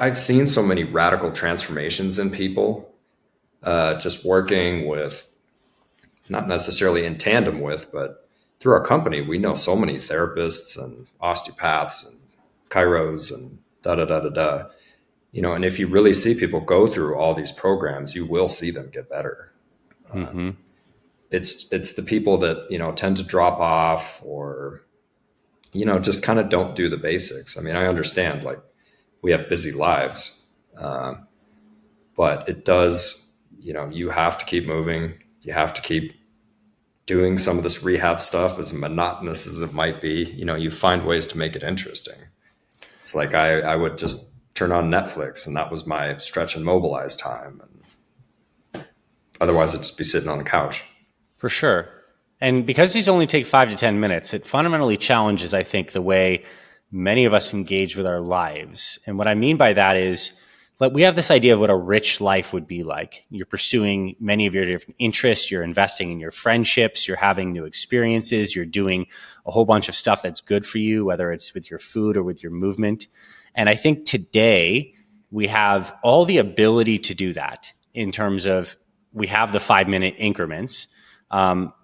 I've seen so many radical transformations in people, just working with, not necessarily in tandem with, but through our company, we know so many therapists and osteopaths and chiros and da da da da da. And if you really see people go through all these programs, you will see them get better. Mm-hmm. It's the people that tend to drop off, or just kind of don't do the basics. I mean, I understand, like, we have busy lives, but it does, you have to keep moving. You have to keep doing some of this rehab stuff, as monotonous as it might be. You find ways to make it interesting. It's like I would just turn on Netflix, and that was my stretch and mobilize time. And otherwise, I'd just be sitting on the couch. For sure. And because these only take 5 to 10 minutes, it fundamentally challenges, I think, the way many of us engage with our lives. And what I mean by that is, like, we have this idea of what a rich life would be like. You're pursuing many of your different interests. You're investing in your friendships. You're having new experiences. You're doing a whole bunch of stuff that's good for you, whether it's with your food or with your movement. And I think today we have all the ability to do that, in terms of, we have the 5-minute increments.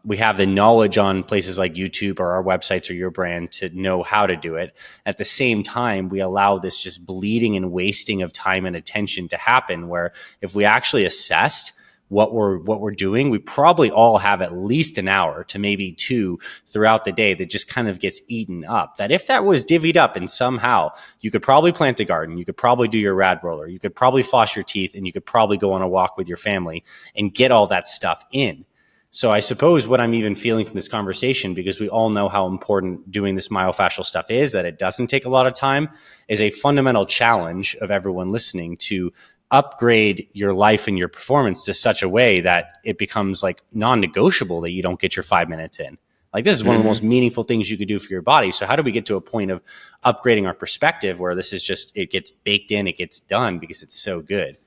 We have the knowledge on places like YouTube or our websites or your brand to know how to do it. At the same time, we allow this just bleeding and wasting of time and attention to happen, where if we actually assessed what we're doing, we probably all have at least an hour to maybe 2 throughout the day that just kind of gets eaten up. That if that was divvied up and somehow, you could probably plant a garden, you could probably do your RAD roller, you could probably floss your teeth, and you could probably go on a walk with your family and get all that stuff in. So I suppose what I'm even feeling from this conversation, because we all know how important doing this myofascial stuff is, that it doesn't take a lot of time, is a fundamental challenge of everyone listening to upgrade your life and your performance to such a way that it becomes like non-negotiable that you don't get your 5 minutes in. Like, this is one of the most meaningful things you could do for your body. So how do we get to a point of upgrading our perspective where this is just, it gets baked in, it gets done because it's so good?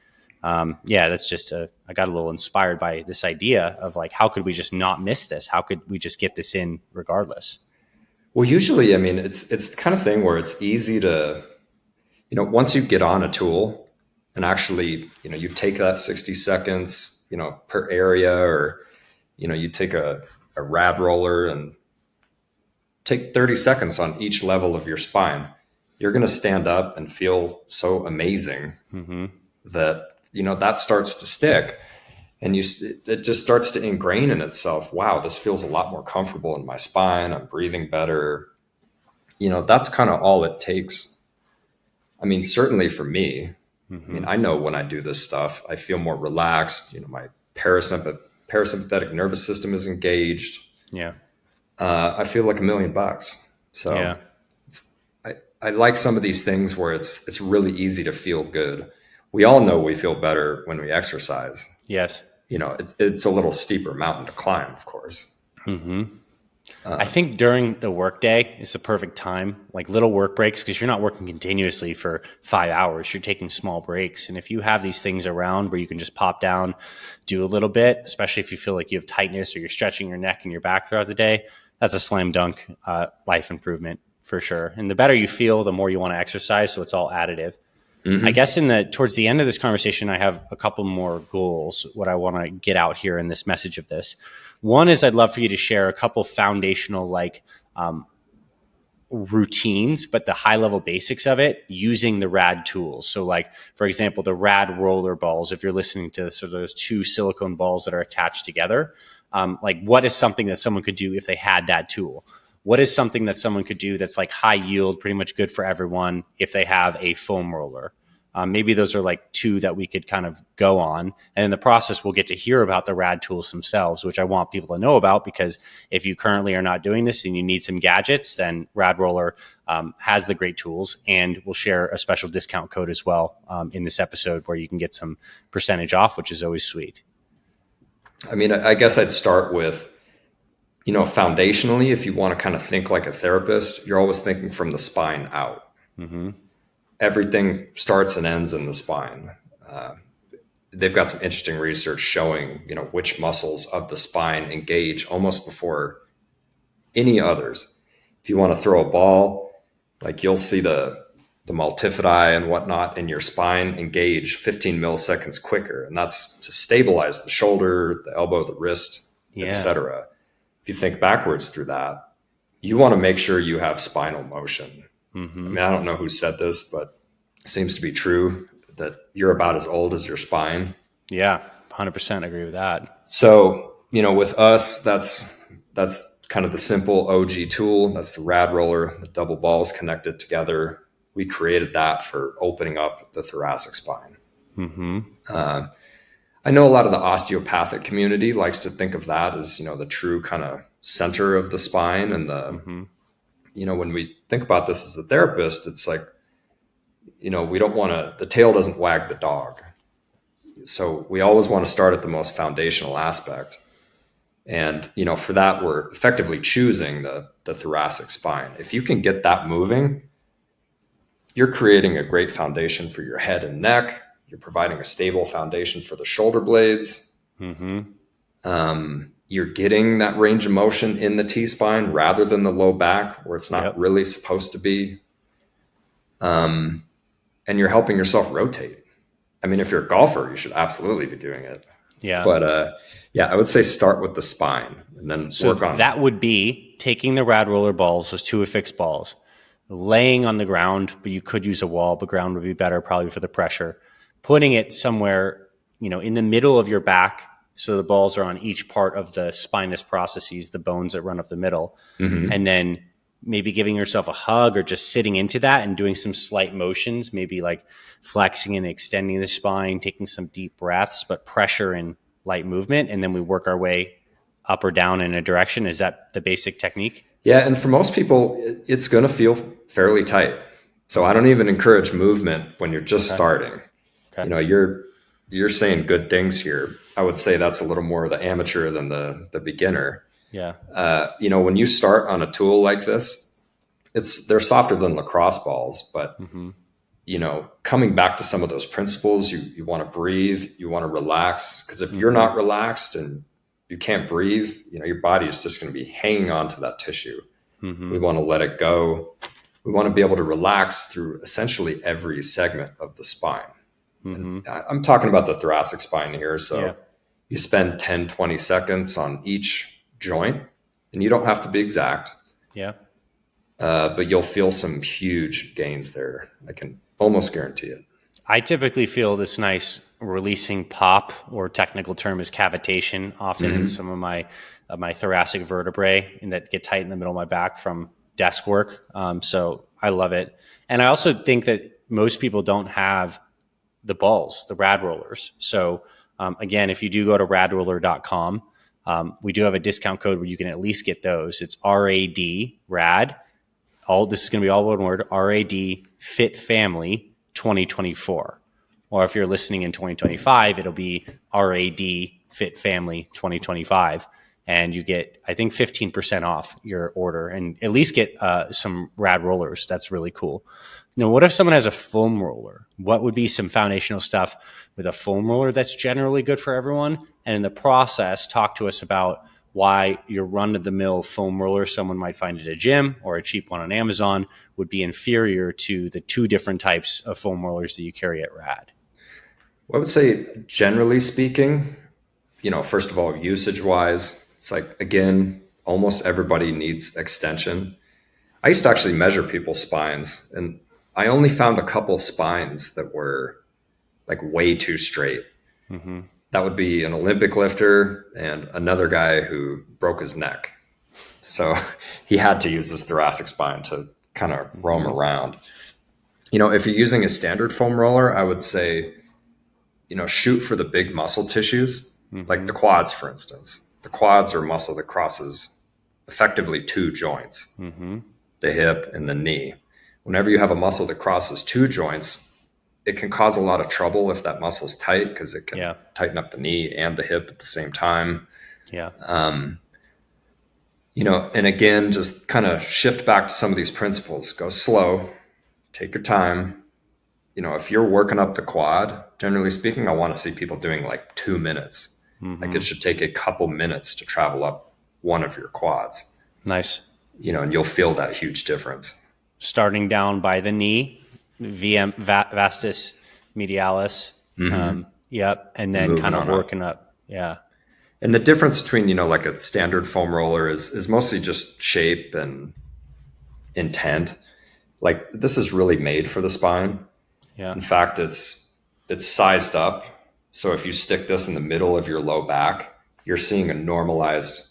That's just I got a little inspired by this idea of, like, how could we just not miss this? How could we just get this in regardless? Well, usually, I mean, it's the kind of thing where it's easy to, once you get on a tool and actually, you take that 60 seconds, per area, or, you take a RAD roller and take 30 seconds on each level of your spine, you're going to stand up and feel so amazing that, that starts to stick, and it just starts to ingrain in itself. Wow, this feels a lot more comfortable in my spine. I'm breathing better. That's kind of all it takes. I mean, certainly for me, I mean, I know when I do this stuff, I feel more relaxed. My parasympathetic nervous system is engaged. Yeah. I feel like $1,000,000. So Yeah. I like some of these things where it's really easy to feel good. We all know we feel better when we exercise. Yes. It's a little steeper mountain to climb, of course. I think during the workday is the perfect time, like little work breaks, because you're not working continuously for 5 hours. You're taking small breaks. And if you have these things around where you can just pop down, do a little bit, especially if you feel like you have tightness or you're stretching your neck and your back throughout the day, that's a slam dunk life improvement for sure. And the better you feel, the more you want to exercise. So it's all additive. I guess towards the end of this conversation, I have a couple more goals, what I want to get out here in this message of this. One is, I'd love for you to share a couple foundational, routines, but the high level basics of it using the RAD tools. So, like, for example, the RAD roller balls, if you're listening to sort of those 2 silicone balls that are attached together, what is something that someone could do if they had that tool? What is something that someone could do that's like high yield, pretty much good for everyone if they have a foam roller? Maybe those are like 2 that we could kind of go on. And in the process, we'll get to hear about the RAD tools themselves, which I want people to know about, because if you currently are not doing this and you need some gadgets, then RAD Roller has the great tools, and we'll share a special discount code as well in this episode where you can get some percentage off, which is always sweet. I mean, I guess I'd start with, foundationally, if you want to kind of think like a therapist, you're always thinking from the spine out. Everything starts and ends in the spine. They've got some interesting research showing, which muscles of the spine engage almost before any others. If you want to throw a ball, like, you'll see the the multifidi and whatnot in your spine engage 15 milliseconds quicker. And that's to stabilize the shoulder, the elbow, the wrist, Yeah. etc. If you think backwards through that, you want to make sure you have spinal motion. I Mm-hmm. mean, I don't know who said this, but it seems to be true that you're about as old as your spine. Yeah. 100% agree with that. So, with us, that's kind of the simple OG tool. That's the RAD roller, the double balls connected together. We created that for opening up the thoracic spine. Mm-hmm. I know a lot of the osteopathic community likes to think of that as, the true kind of center of the spine. And Mm-hmm. when we think about this as a therapist, it's like, we don't want to, the tail doesn't wag the dog. So we always want to start at the most foundational aspect. And, for that, we're effectively choosing the thoracic spine. If you can get that moving, you're creating a great foundation for your head and neck. You're providing a stable foundation for the shoulder blades. Mm-hmm. You're getting that range of motion in the T-spine rather than the low back where it's not Yep. really supposed to be. And you're helping yourself rotate. I mean, if you're a golfer, you should absolutely be doing it. Yeah. But yeah, I would say start with the spine and then So work on that would be taking the RAD roller balls, those two affixed balls, laying on the ground, but you could use a wall, but ground would be better probably for the pressure. Putting it somewhere, in the middle of your back, so the balls are on each part of the spinous processes, the bones that run up the middle, and then maybe giving yourself a hug or just sitting into that and doing some slight motions, maybe like flexing and extending the spine, taking some deep breaths, but pressure and light movement. And then we work our way up or down in a direction. Is that the basic technique? Yeah, and for most people, it's going to feel fairly tight. So I don't even encourage movement when you're just starting. Okay. You're saying good things here. I would say that's a little more the amateur than the beginner. Yeah. When you start on a tool like this, they're softer than lacrosse balls, but coming back to some of those principles, you want to breathe, you want to relax, because if you're not relaxed and you can't breathe, your body is just going to be hanging on to that tissue. We want to let it go. We want to be able to relax through essentially every segment of the spine. And I'm talking about the thoracic spine here. So you spend 10, 20 seconds on each joint, and you don't have to be exact. Yeah. But you'll feel some huge gains there. I can almost guarantee it. I typically feel this nice releasing pop, or technical term is cavitation, often in some of my thoracic vertebrae, and that get tight in the middle of my back from desk work. So I love it. And I also think that most people don't have the balls, the RAD rollers. So again, if you do go to radroller.com, we do have a discount code where you can at least get those. It's RAD. This is going to be all one word, RAD Fit Family 2024. Or if you're listening in 2025, it'll be RAD Fit Family 2025. And you get, I think, 15% off your order, and at least get some RAD rollers. That's really cool. Now, what if someone has a foam roller? What would be some foundational stuff with a foam roller that's generally good for everyone? And in the process, talk to us about why your run-of-the-mill foam roller, someone might find at a gym or a cheap one on Amazon, would be inferior to the two different types of foam rollers that you carry at RAD. Well, I would say, generally speaking, first of all, usage-wise, it's like, again, almost everybody needs extension. I used to actually measure people's spines, and I only found a couple spines that were like way too straight. That would be an Olympic lifter and another guy who broke his neck. So he had to use his thoracic spine to kind of roam around. If you're using a standard foam roller, I would say, shoot for the big muscle tissues, like the quads, for instance. The quads are muscle that crosses effectively two joints, the hip and the knee. Whenever you have a muscle that crosses two joints, it can cause a lot of trouble if that muscle's tight, because it can tighten up the knee and the hip at the same time. Yeah. And again, just kind of shift back to some of these principles. Go slow, take your time. If you're working up the quad, generally speaking, I want to see people doing like 2 minutes. Like it should take a couple minutes to travel up one of your quads. Nice. And you'll feel that huge difference. Starting down by the knee. vastus medialis. Yep. And then Moving kind of on up. working up. Yeah. And the difference between, like a standard foam roller is mostly just shape and intent. Like this is really made for the spine. Yeah. In fact, it's sized up. So if you stick this in the middle of your low back, you're seeing a normalized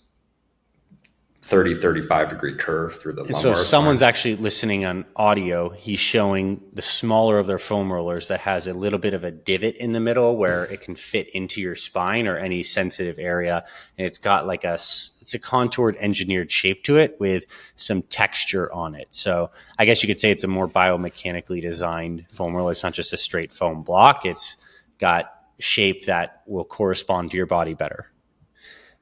35-degree curve through the And lumbar so if spine. someone's actually listening on audio, he's showing the smaller of their foam rollers that has a little bit of a divot in the middle where it can fit into your spine or any sensitive area. And it's got like it's a contoured engineered shape to it with some texture on it. So I guess you could say it's a more biomechanically designed foam roller. It's not just a straight foam block. It's got shape that will correspond to your body better.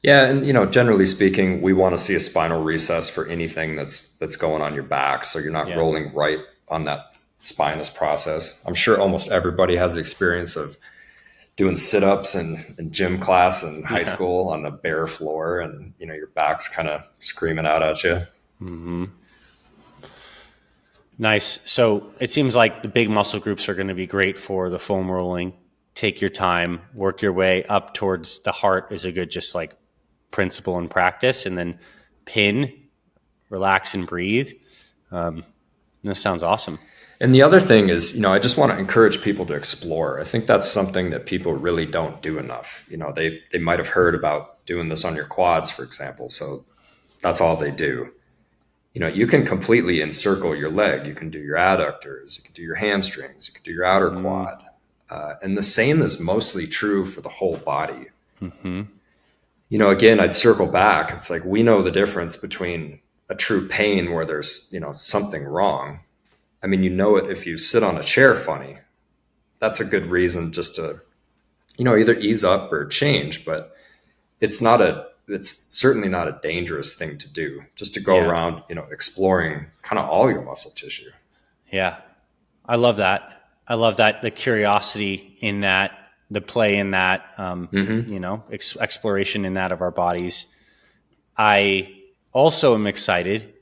Yeah, and generally speaking, we want to see a spinal recess for anything that's going on your back, so you're not rolling right on that spinous process. I'm sure almost everybody has the experience of doing sit-ups in gym class in high school on the bare floor, and your back's kind of screaming out at you. Mm-hmm. Nice. So it seems like the big muscle groups are going to be great for the foam rolling. Take your time, work your way up towards the heart is a good just like principle and practice, and then pin, relax and breathe. This sounds awesome. And the other thing is, I just want to encourage people to explore. I think that's something that people really don't do enough. They might have heard about doing this on your quads, for example. So that's all they do. You can completely encircle your leg. You can do your adductors, you can do your hamstrings, you can do your outer quad. And the same is mostly true for the whole body. Mm-hmm. Again, I'd circle back. It's like, we know the difference between a true pain where there's, something wrong. I mean, it if you sit on a chair funny. That's a good reason just to, either ease up or change, but it's certainly not a dangerous thing to do, just to go around, exploring kind of all your muscle tissue. Yeah. I love that. The curiosity in that, the play in that, exploration in that of our bodies. I also am excited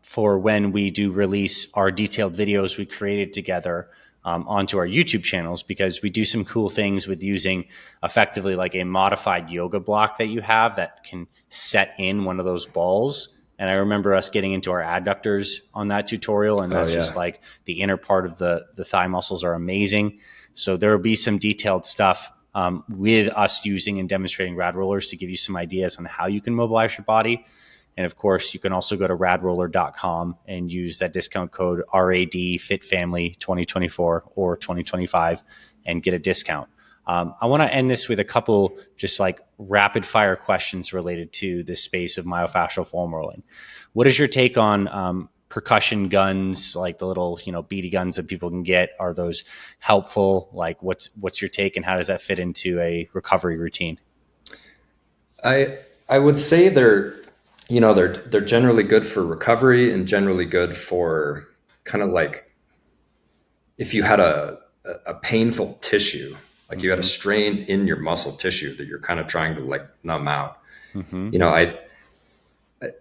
for when we do release our detailed videos we created together onto our YouTube channels, because we do some cool things with using effectively like a modified yoga block that you have that can set in one of those balls. And I remember us getting into our adductors on that tutorial, and that's just like the inner part of the thigh muscles are amazing. So there will be some detailed stuff with us using and demonstrating RAD rollers to give you some ideas on how you can mobilize your body. And of course, you can also go to radroller.com and use that discount code RAD FitFamily 2024 or 2025 and get a discount. I want to end this with a couple just like rapid fire questions related to this space of myofascial foam rolling. What is your take on percussion guns, like the little, BB guns that people can get? Are those helpful? Like what's your take, and how does that fit into a recovery routine? I would say they're generally good for recovery and generally good for kind of like if you had a painful tissue, like you had a strain in your muscle tissue that you're kind of trying to like numb out.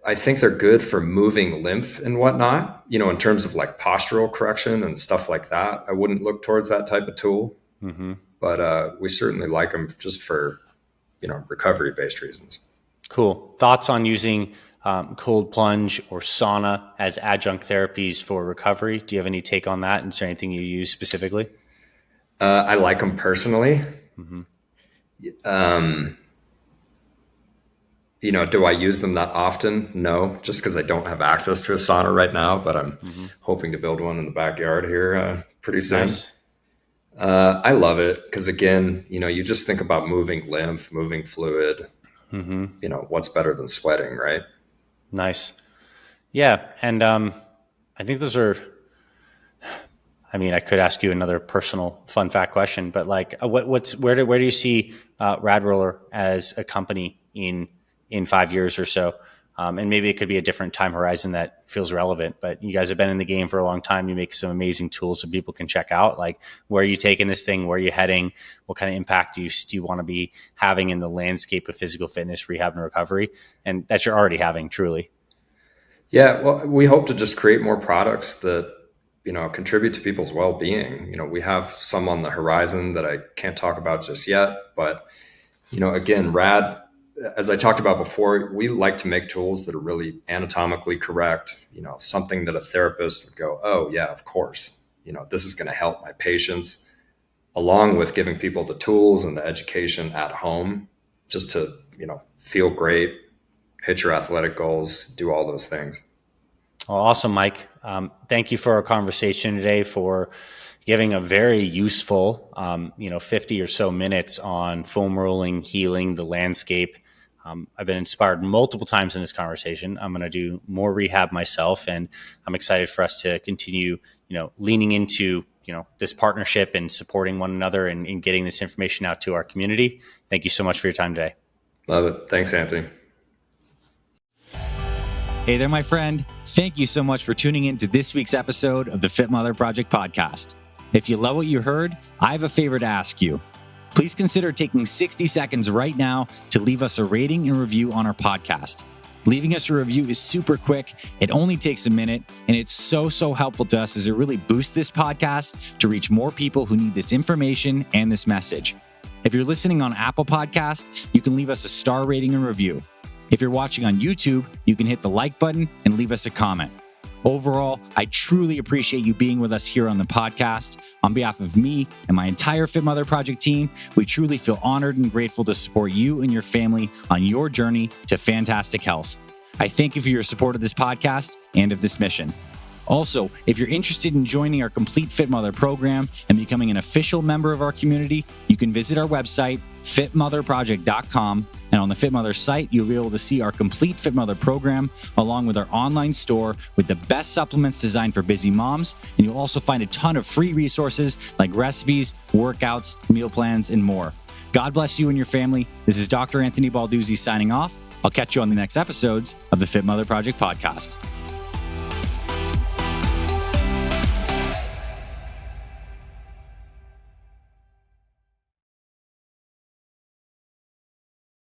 I think they're good for moving lymph and whatnot, in terms of like postural correction and stuff like that. I wouldn't look towards that type of tool, but we certainly like them just for, recovery-based reasons. Cool. Thoughts on using cold plunge or sauna as adjunct therapies for recovery? Do you have any take on that? And is there anything you use specifically? I like them personally. Do I use them that often? No, just because I don't have access to a sauna right now, but I'm hoping to build one in the backyard here pretty soon. Nice. I love it because, again, you just think about moving lymph, moving fluid. What's better than sweating, right? Nice. Yeah. And I think those are, I could ask you another personal fun fact question, but like where do you see RAD Roller as a company in 5 years or so? And maybe it could be a different time horizon that feels relevant, but you guys have been in the game for a long time. You make some amazing tools that people can check out. Like, where are you taking this thing? Where are you heading? What kind of impact do you want to be having in the landscape of physical fitness, rehab, and recovery? And that you're already having, truly. Yeah. Well, we hope to just create more products that, contribute to people's well-being. We have some on the horizon that I can't talk about just yet, but again, RAD, as I talked about before, we like to make tools that are really anatomically correct, something that a therapist would go, oh yeah, of course, this is going to help my patients, along with giving people the tools and the education at home just to, feel great, hit your athletic goals, do all those things. Well, awesome, Mike. Thank you for our conversation today, for giving a very useful, 50 or so minutes on foam rolling, healing, the landscape. I've been inspired multiple times in this conversation. I'm going to do more rehab myself, and I'm excited for us to continue, leaning into, this partnership and supporting one another and getting this information out to our community. Thank you so much for your time today. Love it. Thanks, Anthony. Hey there, my friend. Thank you so much for tuning in to this week's episode of the Fit Mother Project podcast. If you love what you heard, I have a favor to ask you. Please consider taking 60 seconds right now to leave us a rating and review on our podcast. Leaving us a review is super quick. It only takes a minute, and it's so helpful to us as it really boosts this podcast to reach more people who need this information and this message. If you're listening on Apple Podcast, you can leave us a star rating and review. If you're watching on YouTube, you can hit the like button and leave us a comment. Overall, I truly appreciate you being with us here on the podcast. On behalf of me and my entire Fit Mother Project team, we truly feel honored and grateful to support you and your family on your journey to fantastic health. I thank you for your support of this podcast and of this mission. Also, if you're interested in joining our complete Fit Mother program and becoming an official member of our community, you can visit our website, fitmotherproject.com. And on the Fit Mother site, you'll be able to see our complete Fit Mother program, along with our online store with the best supplements designed for busy moms. And you'll also find a ton of free resources like recipes, workouts, meal plans, and more. God bless you and your family. This is Dr. Anthony Balduzzi signing off. I'll catch you on the next episodes of the Fit Mother Project podcast.